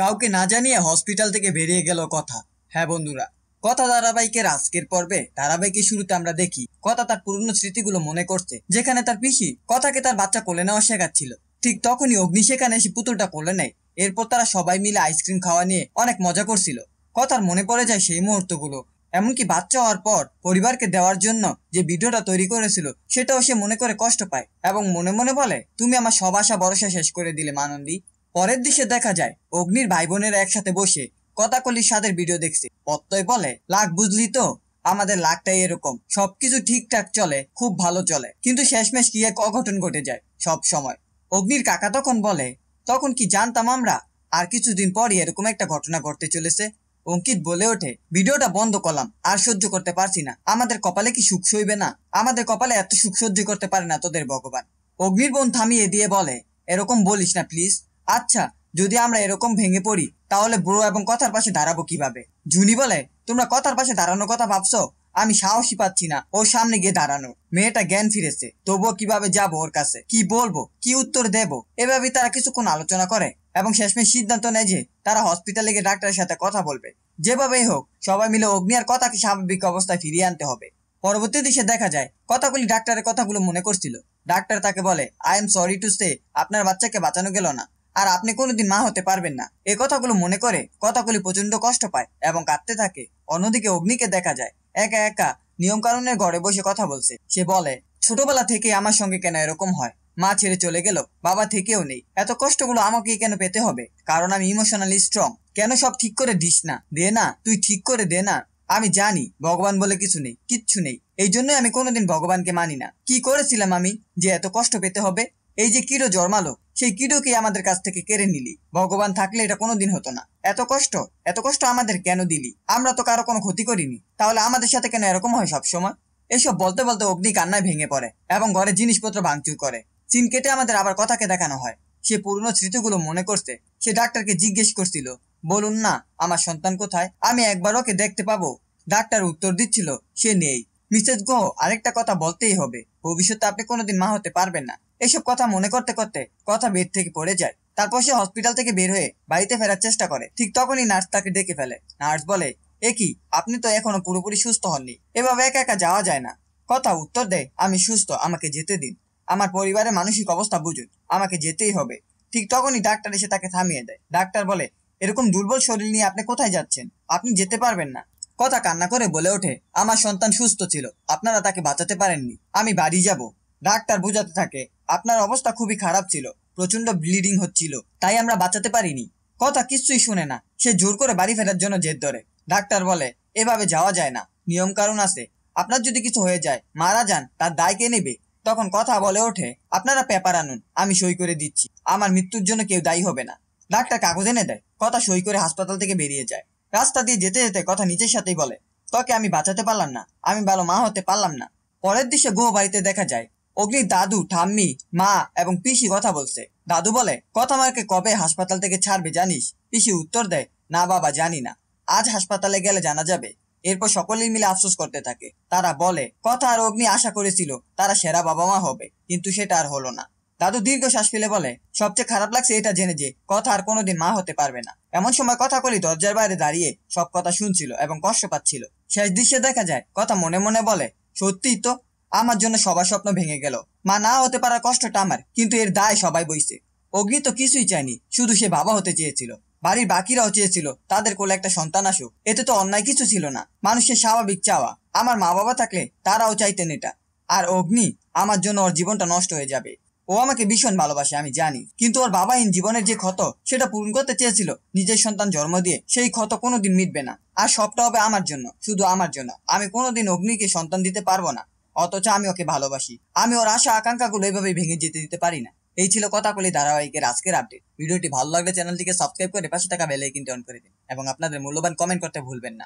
কাউকে না জানিয়ে হসপিটাল থেকে বেরিয়ে গেল কথা। হ্যাঁ বন্ধুরা, কথা ধারাবাহিকের আজকের পর্বে ধারাবাহিকের শুরুতে আমরা দেখি কথা তার পুরনো স্মৃতিগুলো মনে করছে, যেখানে তার পিসি কথাকে তার বাচ্চা কোলে নেওয়া শেখাচ্ছিল। ঠিক তখনই অগ্নি সেখানে এসে পুতুলটা কোলে নেয়। এরপর তারা সবাই মিলে আইসক্রিম খাওয়া নিয়ে অনেক মজা করছিল। কথার মনে পড়ে যায় সেই মুহূর্তগুলো, এমনকি বাচ্চা হওয়ার পর পরিবারকে দেওয়ার জন্য যে ভিডিওটা তৈরি করেছিল সেটাও সে মনে করে কষ্ট পায় এবং মনে মনে বলে, তুমি আমার সব আশা ভরসা শেষ করে দিলে মানন্দী। পরের দৃশ্যে দেখা যায় অগ্নির ভাই বোনেরা একসাথে বসে কথাকলির স্বাদের ভিডিও দেখছে। প্রত্যয় বলে, লাখ বুঝলি তো, আমাদের লাখটাই এরকম, সবকিছু ঠিকঠাক চলে, খুব ভালো চলে, কিন্তু শেষমেশ কি এক অঘটন ঘটে যায় সব সময়। অগ্নির কাকা তখন বলে, তখন কি জানতাম আমরা, আর কিছুদিন পরই এরকম একটা ঘটনা ঘটতে চলেছে। অঙ্কিত বলে ওঠে, ভিডিওটা বন্ধ করলাম, আর সহ্য করতে পারছি না, আমাদের কপালে কি সুখ সইবে না, আমাদের কপালে এত সুখ সহ্য করতে পারে না তোদের ভগবান। অগ্নির বোন থামিয়ে দিয়ে বলে, এরকম বলিস না প্লিজ। আচ্ছা, যদি আমরা এরকম ভেঙে পড়ি তাহলে ব্রো এবং কথার পাশে দাঁড়াবো কিভাবে? জুনি বলে, তোমরা কথার পাশে দাঁড়ানোর কথা ভাবছো? আমি সাহসই পাচ্ছি না ওর সামনে গিয়ে দাঁড়ানোর। মেয়েটা জ্ঞান ফিরেছে, তবুও কিভাবে যাবো ওর কাছে, কি বলবো, কি উত্তর দেব? এভাবেই তারা কিছুক্ষণ আলোচনা করে এবং শেষমেশ সিদ্ধান্ত নেয় যে তারা হসপিটালে গিয়ে ডাক্তারের সাথে কথা বলবে। যেভাবেই হোক সবাই মিলে অগ্নি আর কথাকে স্বাভাবিক অবস্থায় ফিরিয়ে আনতে হবে। পরবর্তী দৃশ্যে দেখা যায় কথাগুলি ডাক্তারের কথাগুলো মনে করছিল। ডাক্তার তাকে বলে, I am sorry to say, আপনার বাচ্চাকে বাঁচানো গেল না, আর আপনি কোনোদিন মা হতে পারবেন না। এই কথাগুলো মনে করে কথাগুলি প্রচন্ড কষ্ট পায় এবং কাঁদতে থাকে। অন্যদিকে অগ্নিকে দেখা যায় একা একা নিয়ম কানুনের ঘরে বসে কথা বলছে। সে বলে, ছোটবেলা থেকে আমার সঙ্গে কেন এরকম হয়, মা ছেড়ে চলে গেল, বাবা থেকেও নেই, এত কষ্টগুলো আমাকেই কেন পেতে হবে? কারণ আমি ইমোশনালি স্ট্রং। কেন সব ঠিক করে দিস না, দে না, তুই ঠিক করে দে না। আমি জানি ভগবান বলে কিছু নেই, কিচ্ছু নেই, এই জন্যই আমি কোনোদিন ভগবানকে মানি না। কি করেছিলাম আমি যে এত কষ্ট পেতে হবে? এই যে কিডো জন্মালো, সেই কিডোকে আমাদের কাছ থেকে কেড়ে নিলি। ভগবান থাকলে এটা কোনোদিন হতো না। এত কষ্ট আমাদের কেন দিলি? আমরা তো কারো কোনো ক্ষতি করিনি, তাহলে আমাদের সাথে কেন এরকম হয় সবসময়? এসব বলতে বলতে অগ্নি কান্নায় ভেঙে পড়ে এবং ঘরের জিনিসপত্র ভাঙচুর করে। সিন কেটে আমাদের আবার কথাকে দেখানো হয়। সে পুরনো স্মৃতিগুলো মনে করছে। সে ডাক্তারকে জিজ্ঞেস করছিল, বলুন না আমার সন্তান কোথায়, আমি একবার ওকে দেখতে পাবো? ডাক্তার উত্তর দিচ্ছিল, সে নেই। মিসেস গো, আরেকটা কথা বলতেই হবে, ভবিষ্যতে আপনি কোনোদিন মা হতে পারবেন না। এসব কথা মনে করতে করতে কথা বেড থেকে পড়ে যায়। তারপর সে হসপিটাল থেকে বের হয়ে বাড়িতে ফেরার চেষ্টা করে। ঠিক তখনই নার্স তাকে ডেকে ফেলে। নার্স বলে, এ কি, আপনি তো এখনো পুরোপুরি সুস্থ হননি, এভাবে একা একা যাওয়া যায় না। কথা উত্তর দেয়, আমি সুস্থ, আমাকে যেতে দিন, আমার পরিবারের মানসিক অবস্থা বুঝুন, আমাকে যেতেই হবে। ঠিক তখনই ডাক্তার এসে তাকে থামিয়ে দেয়। ডাক্তার বলে, এরকম দুর্বল শরীর নিয়ে আপনি কোথায় যাচ্ছেন, আপনি যেতে পারবেন না। কথা কান্না করে বলে ওঠে, আমার সন্তান সুস্থ ছিল, আপনারা তাকে বাঁচাতে পারেননি, আমি বাড়ি যাব। ডাক্তার বোঝাতে থাকে, আপনার অবস্থা খুবই খারাপ ছিল, প্রচন্ড ব্লিডিং হচ্ছিল, তাই আমরা বাঁচাতে পারিনি। কথা কিছুই শুনে না, সে জোর করে বাড়ি ফেরার জন্য জেদ ধরে। ডাক্তার বলে, এভাবে যাওয়া যায় না, নিয়ম কানুন আছে, আপনার যদি কিছু হয়ে যায়, মারা যান, তার দায় কে নেবে? তখন কথা বলে ওঠে, আপনারা পেপার আনুন, আমি সই করে দিচ্ছি, আমার মৃত্যুর জন্য কেউ দায়ী হবে না। ডাক্তার কাগজ এনে দেয়। কথা সই করে হাসপাতাল থেকে বেরিয়ে যায়। রাস্তা দিয়ে যেতে যেতে কথা নিজের সাথেই বলে, তোকে আমি বাঁচাতে পারলাম না, আমি ভালো মা হতে পারলাম না। পরের দৃশ্যে গুহ বাড়িতে দেখা যায় অগ্নির দাদু, ঠাম্মি, মা এবং পিসি কথা বলছে। দাদু বলে, কথা আমাকে কবে হাসপাতাল থেকে ছাড়বে জানিস? পিসি উত্তর দেয়, না বাবা, জানি না, আজ হাসপাতালে গেলে জানা যাবে। এরপর সকলেই মিলে আফসোস করতে থাকে। তারা বলে, কথা আর অগ্নি আশা করেছিল তারা সেরা বাবা মা হবে, কিন্তু সেটা আর হলো না। দাদু দীর্ঘশ্বাস ফেলে বলে, সবচেয়ে খারাপ লাগছে এটা জেনে যে কথা আর কোনোদিন মা হতে পারবে না। এমন সময় কথাকলি দরজার বাইরে দাঁড়িয়ে সব কথা শুনছিল এবং কষ্ট পাচ্ছিল। শেষ দৃশ্যে দেখা যায় কথা মনে মনে বলে, সত্যিই তো, আমার জন্য সবার স্বপ্ন ভেঙে গেল, মা না হতে পারার কষ্টটা আমার, কিন্তু এর দায় সবাই বইছে। অগ্নি তো কিছুই চায়নি, শুধু সে বাবা হতে চেয়েছিল। বাড়ির বাকিরাও চেয়েছিল তাদের কোলে একটা সন্তান আসুক, এতে তো অন্যায় কিছু ছিল না, মানুষের স্বাভাবিক চাওয়া। আমার মা বাবা থাকলে তারাও চাইতেন এটা। আর অগ্নি, আমার জন্য ওর জীবনটা নষ্ট হয়ে যাবে। ও আমাকে ভীষণ ভালোবাসে আমি জানি, কিন্তু ওর বাবাহীন জীবনের যে ক্ষত সেটা পূরণ করতে চেয়েছিল নিজের সন্তান জন্ম দিয়ে, সেই ক্ষত কোনোদিন মিটবে না। আর সবটা হবে আমার জন্য, শুধু আমার জন্য। আমি কোনোদিন অগ্নিকে সন্তান দিতে পারবো না, অথচ আমি ওকে ভালোবাসি। আমি ওর আশা আকাঙ্ক্ষাগুলো এইভাবে ভেঙে যেতে দিতে পারি না। এই ছিল কথাকলি ধারাবাহিকের আজকের আপডেট। ভিডিওটি ভালো লাগলে চ্যানেলটিকে সাবস্ক্রাইব করে পাশে থাকা বেল আইকনটি অন করে দিন এবং আপনাদের মূল্যবান কমেন্ট করতে ভুলবেন না।